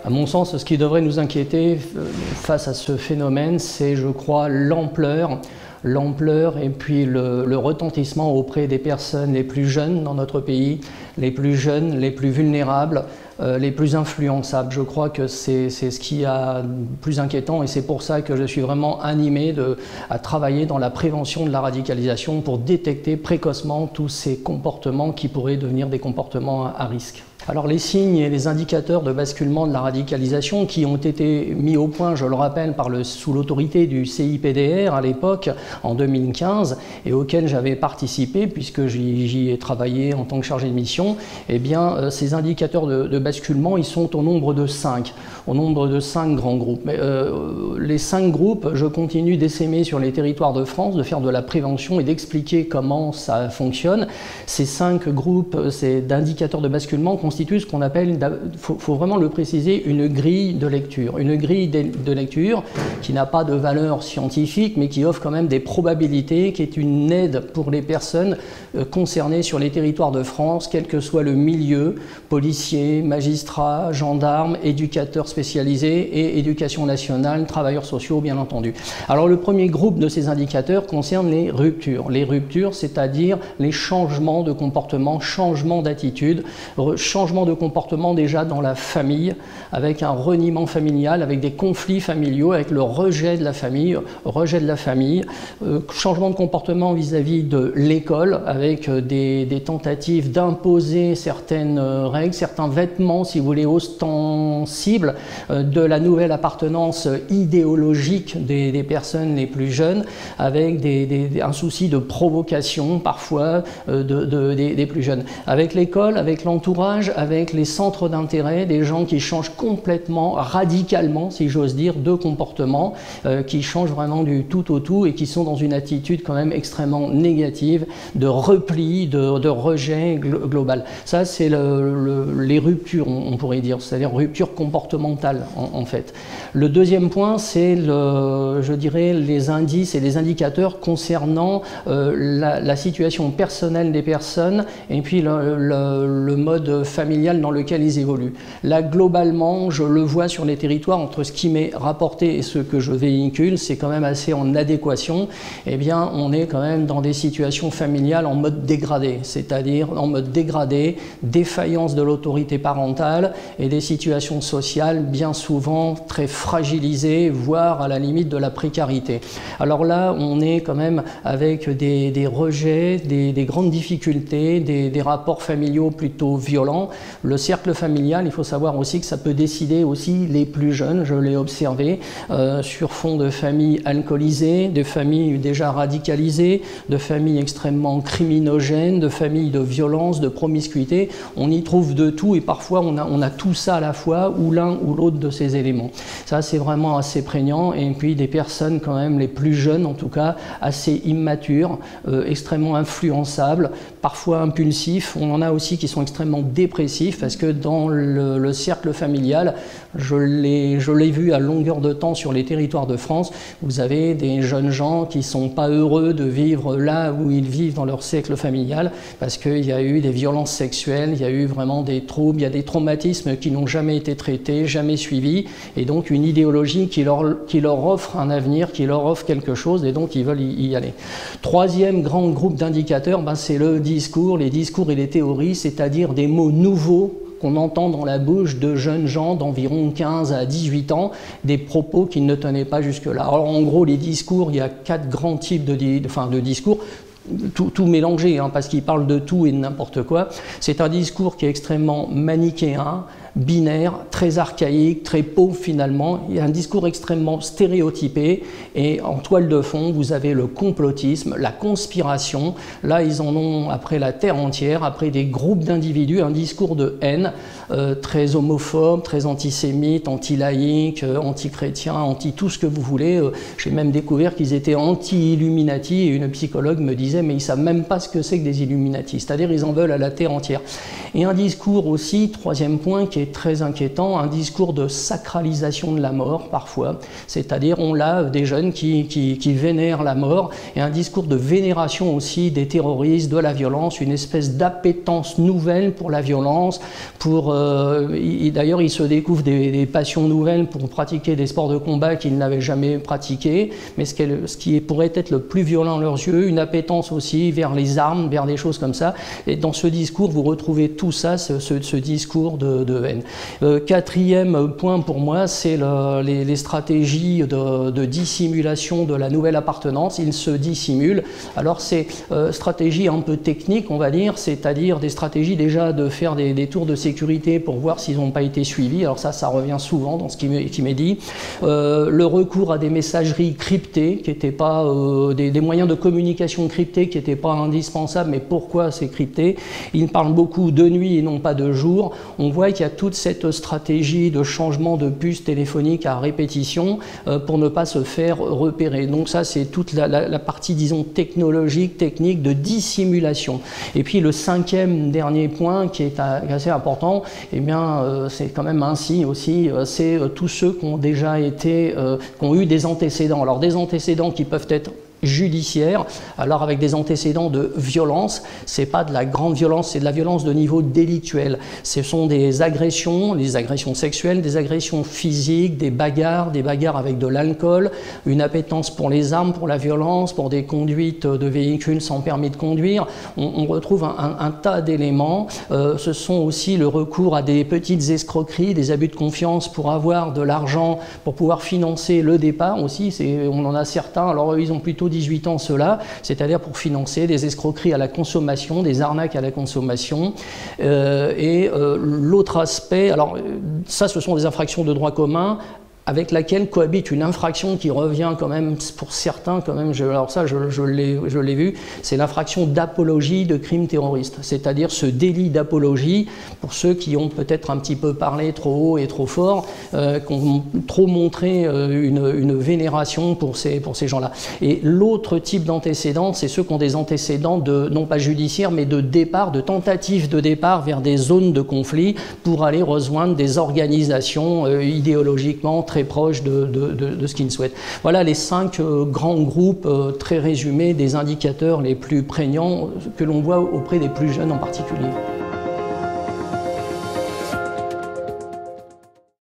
À mon sens, ce qui devrait nous inquiéter face à ce phénomène, c'est, je crois, l'ampleur et puis le retentissement auprès des personnes les plus jeunes dans notre pays, les plus jeunes, les plus vulnérables, les plus influençables. Je crois que c'est ce qui est plus inquiétant et c'est pour ça que je suis vraiment animé à travailler dans la prévention de la radicalisation pour détecter précocement tous ces comportements qui pourraient devenir des comportements à risque. Alors les signes et les indicateurs de basculement de la radicalisation qui ont été mis au point, je le rappelle, sous l'autorité du CIPDR à l'époque, en 2015, et auquel j'avais participé puisque j'y ai travaillé en tant que chargé de mission, eh bien ces indicateurs de basculement, ils sont au nombre de 5 grands groupes. Mais, les 5 groupes, je continue d'essaimer sur les territoires de France, de faire de la prévention et d'expliquer comment ça fonctionne. Ces 5 groupes d'indicateurs de basculement constitue ce qu'on appelle, faut vraiment le préciser, une grille de lecture. Une grille de lecture qui n'a pas de valeur scientifique, mais qui offre quand même des probabilités, qui est une aide pour les personnes concernées sur les territoires de France, quel que soit le milieu, policiers, magistrats, gendarmes, éducateurs spécialisés et éducation nationale, travailleurs sociaux, bien entendu. Alors le premier groupe de ces indicateurs concerne les ruptures. Les ruptures, c'est-à-dire les changements de comportement, changements d'attitude, changement de comportement déjà dans la famille, avec un reniement familial, avec des conflits familiaux, avec le rejet de la famille, changement de comportement vis-à-vis de l'école, avec des tentatives d'imposer certaines règles, certains vêtements, si vous voulez, ostensibles de la nouvelle appartenance idéologique des personnes les plus jeunes, avec un souci de provocation parfois des plus jeunes. Avec l'école, avec l'entourage, avec les centres d'intérêt, des gens qui changent complètement, radicalement, si j'ose dire, de comportement, qui changent vraiment du tout au tout et qui sont dans une attitude quand même extrêmement négative, de repli, de rejet global. Ça, c'est les ruptures, on pourrait dire, c'est-à-dire rupture comportementale, en fait. Le deuxième point, c'est, je dirais, les indices et les indicateurs concernant la situation personnelle des personnes et puis le mode familial dans lequel ils évoluent. Là, globalement, je le vois sur les territoires, entre ce qui m'est rapporté et ce que je véhicule, c'est quand même assez en adéquation. Eh bien, on est quand même dans des situations familiales en mode dégradé, c'est-à-dire en mode dégradé, défaillance de l'autorité parentale et des situations sociales bien souvent très fragilisées, voire à la limite de la précarité. Alors là, on est quand même avec des rejets, des grandes difficultés, des rapports familiaux plutôt violents. Le cercle familial, il faut savoir aussi que ça peut décider aussi les plus jeunes, je l'ai observé, sur fond de familles alcoolisées, de familles déjà radicalisées, de familles extrêmement criminogènes, de familles de violence, de promiscuité. On y trouve de tout et parfois on a tout ça à la fois, ou l'un ou l'autre de ces éléments. Ça, c'est vraiment assez prégnant. Et puis des personnes quand même, les plus jeunes en tout cas, assez immatures, extrêmement influençables, parfois impulsifs. On en a aussi qui sont extrêmement dépressifs parce que dans le cercle familial, je l'ai vu à longueur de temps sur les territoires de France, vous avez des jeunes gens qui ne sont pas heureux de vivre là où ils vivent dans leur cercle familial parce qu'il y a eu des violences sexuelles, il y a eu vraiment des troubles, il y a des traumatismes qui n'ont jamais été traités, jamais suivis, et donc une idéologie qui leur offre un avenir, qui leur offre quelque chose, et donc ils veulent y aller. Troisième grand groupe d'indicateurs, c'est le discours, les discours et les théories, c'est-à-dire des mots nouveaux qu'on entend dans la bouche de jeunes gens d'environ 15 à 18 ans, des propos qui ne tenaient pas jusque-là. Alors en gros, les discours, il y a 4 grands types de discours, tout mélangé, parce qu'ils parlent de tout et de n'importe quoi. C'est un discours qui est extrêmement manichéen, binaire, très archaïque, très pauvre finalement. Il y a un discours extrêmement stéréotypé et en toile de fond, vous avez le complotisme, la conspiration. Là, ils en ont après la terre entière, après des groupes d'individus, un discours de haine très homophobe, très antisémite, anti-laïque, anti-chrétien, anti-tout ce que vous voulez. J'ai même découvert qu'ils étaient anti-Illuminati et une psychologue me disait mais ils ne savent même pas ce que c'est que des Illuminati. C'est-à-dire ils en veulent à la terre entière. Et un discours aussi, troisième point, qui est très inquiétant, un discours de sacralisation de la mort parfois, c'est-à-dire on a des jeunes qui vénèrent la mort, et un discours de vénération aussi des terroristes, de la violence, une espèce d'appétence nouvelle pour la violence, d'ailleurs ils se découvrent des passions nouvelles pour pratiquer des sports de combat qu'ils n'avaient jamais pratiqués, mais ce qui pourrait être le plus violent à leurs yeux, une appétence aussi vers les armes, vers des choses comme ça, et dans ce discours vous retrouvez tout ça, ce discours de haine. Quatrième point pour moi, c'est les stratégies de dissimulation de la nouvelle appartenance. Ils se dissimulent. Alors c'est stratégie un peu technique, on va dire, c'est-à-dire des stratégies déjà de faire des tours de sécurité pour voir s'ils n'ont pas été suivis. Alors ça revient souvent dans ce qui m'est dit. Le recours à des messageries cryptées, qui n'étaient pas des moyens de communication cryptés qui n'étaient pas indispensables, mais pourquoi c'est crypté? Ils parlent beaucoup de nuit et non pas de jour. On voit qu'il y a toute cette stratégie de changement de puce téléphonique à répétition pour ne pas se faire repérer. Donc ça, c'est toute la partie, disons, technologique, technique de dissimulation. Et puis le cinquième dernier point qui est assez important, eh bien, c'est quand même ainsi aussi, c'est tous ceux qui ont déjà été, qui ont eu des antécédents. Alors des antécédents qui peuvent être judiciaire, alors avec des antécédents de violence, c'est pas de la grande violence, c'est de la violence de niveau délictuel. Ce sont des agressions sexuelles, des agressions physiques, des bagarres avec de l'alcool, une appétence pour les armes, pour la violence, pour des conduites de véhicules sans permis de conduire. On retrouve un tas d'éléments. Ce sont aussi le recours à des petites escroqueries, des abus de confiance pour avoir de l'argent, pour pouvoir financer le départ aussi. On en a certains, alors ils ont plutôt 18 ans ceux-là, c'est-à-dire pour financer des escroqueries à la consommation, des arnaques à la consommation. L'autre aspect, alors ça ce sont des infractions de droit commun, avec laquelle cohabite une infraction qui revient quand même, pour certains, quand même, alors ça je l'ai vu, c'est l'infraction d'apologie de crimes terroristes, c'est-à-dire ce délit d'apologie, pour ceux qui ont peut-être un petit peu parlé trop haut et trop fort, qui ont trop montré une vénération pour ces gens-là. Et l'autre type d'antécédents, c'est ceux qui ont des antécédents non pas judiciaires, mais de départ, de tentative de départ vers des zones de conflit pour aller rejoindre des organisations idéologiquement très proche de ce qu'ils souhaitent. Voilà les 5 grands groupes très résumés des indicateurs les plus prégnants que l'on voit auprès des plus jeunes en particulier.